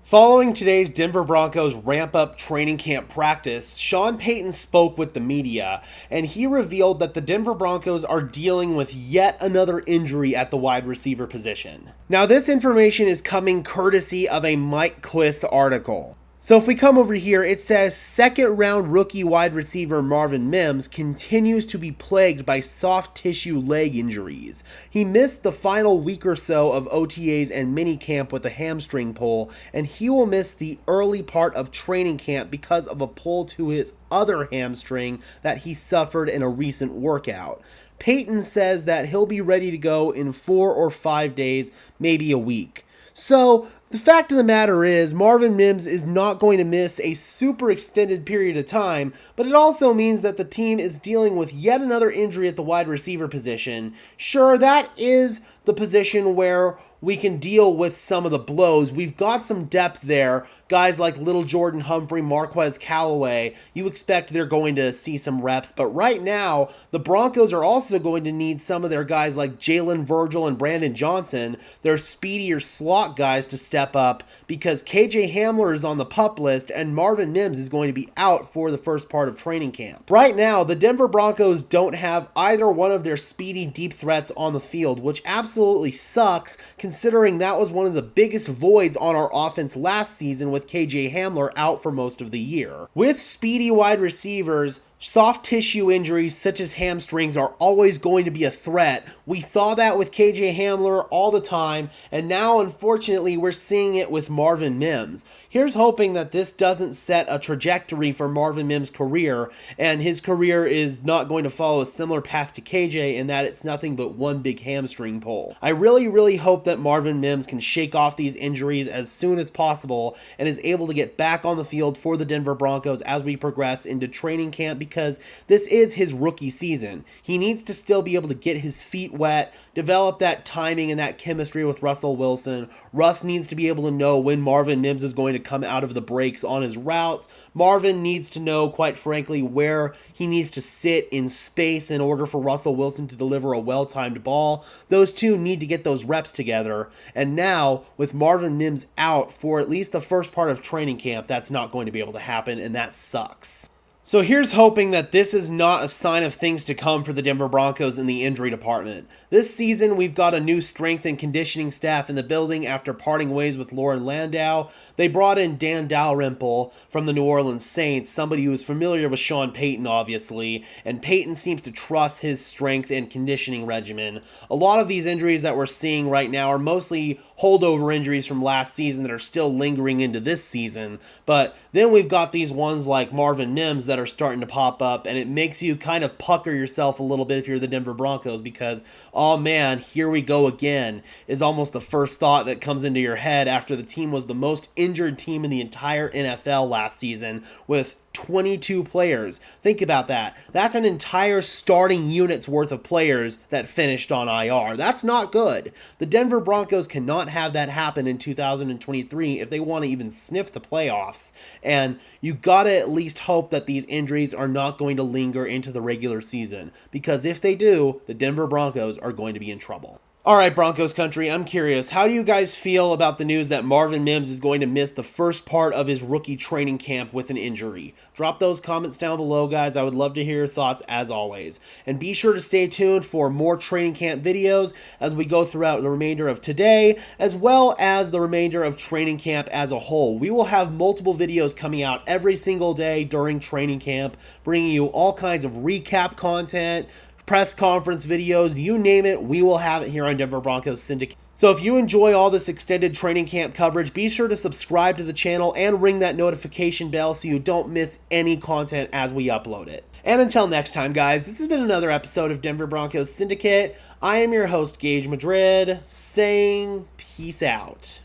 Following today's Denver Broncos ramp-up training camp practice, Sean Payton spoke with the media, and he revealed that the Denver Broncos are dealing with yet another injury at the wide receiver position. Now, this information is coming courtesy of a Mike Kliss article. So if we come over here, it says second-round rookie wide receiver Marvin Mims continues to be plagued by soft tissue leg injuries. He missed the final week or so of OTAs and minicamp with a hamstring pull, and he will miss the early part of training camp because of a pull to his other hamstring that he suffered in a recent workout. Payton says that he'll be ready to go in 4 or 5 days, maybe a week. So, the fact of the matter is, Marvin Mims is not going to miss a super extended period of time, but it also means that the team is dealing with yet another injury at the wide receiver position. Sure, that is the position where we can deal with some of the blows. We've got some depth there. Guys like Little Jordan Humphrey, Marquez Callaway, you expect they're going to see some reps. But right now, the Broncos are also going to need some of their guys like Jalen Virgil and Brandon Johnson, their speedier slot guys, to step up because KJ Hamler is on the PUP list and Marvin Mims is going to be out for the first part of training camp. Right now, the Denver Broncos don't have either one of their speedy deep threats on the field, which absolutely sucks considering that was one of the biggest voids on our offense last season with KJ Hamler out for most of the year. With speedy wide receivers, soft tissue injuries such as hamstrings are always going to be a threat. We saw that with KJ Hamler all the time, and now unfortunately we're seeing it with Marvin Mims. Here's hoping that this doesn't set a trajectory for Marvin Mims' career, and his career is not going to follow a similar path to KJ in that it's nothing but one big hamstring pull. I really hope that Marvin Mims can shake off these injuries as soon as possible and is able to get back on the field for the Denver Broncos as we progress into training camp, because this is his rookie season. He needs to still be able to get his feet wet, develop that timing and that chemistry with Russell Wilson. Russ needs to be able to know when Marvin Mims is going to come out of the breaks on his routes. Marvin needs to know, quite frankly, where he needs to sit in space in order for Russell Wilson to deliver a well-timed ball. Those two need to get those reps together. And now, with Marvin Mims out for at least the first part of training camp, that's not going to be able to happen, and that sucks. So here's hoping that this is not a sign of things to come for the Denver Broncos in the injury department. This season, we've got a new strength and conditioning staff in the building after parting ways with Lauren Landau. They brought in Dan Dalrymple from the New Orleans Saints, somebody who is familiar with Sean Payton, obviously, and Payton seems to trust his strength and conditioning regimen. A lot of these injuries that we're seeing right now are mostly holdover injuries from last season that are still lingering into this season, but then we've got these ones like Marvin Mims that are starting to pop up, and it makes you kind of pucker yourself a little bit if you're the Denver Broncos because, oh man, here we go again, is almost the first thought that comes into your head after the team was the most injured team in the entire NFL last season with 22 players. Think about that. That's an entire starting unit's worth of players that finished on IR. That's not good. The Denver Broncos cannot have that happen in 2023 if they want to even sniff the playoffs. And you gotta at least hope that these injuries are not going to linger into the regular season, because if they do, the Denver Broncos are going to be in trouble. All right, Broncos country, I'm curious, how do you guys feel about the news that Marvin Mims is going to miss the first part of his rookie training camp with an injury? Drop those comments down below, guys. I would love to hear your thoughts as always. And be sure to stay tuned for more training camp videos as we go throughout the remainder of today, as well as the remainder of training camp as a whole. We will have multiple videos coming out every single day during training camp, bringing you all kinds of recap content, press conference videos, you name it, we will have it here on Denver Broncos Syndicate. So if you enjoy all this extended training camp coverage, be sure to subscribe to the channel and ring that notification bell so you don't miss any content as we upload it. And until next time, guys, this has been another episode of Denver Broncos Syndicate. I am your host, Gage Madrid, saying peace out.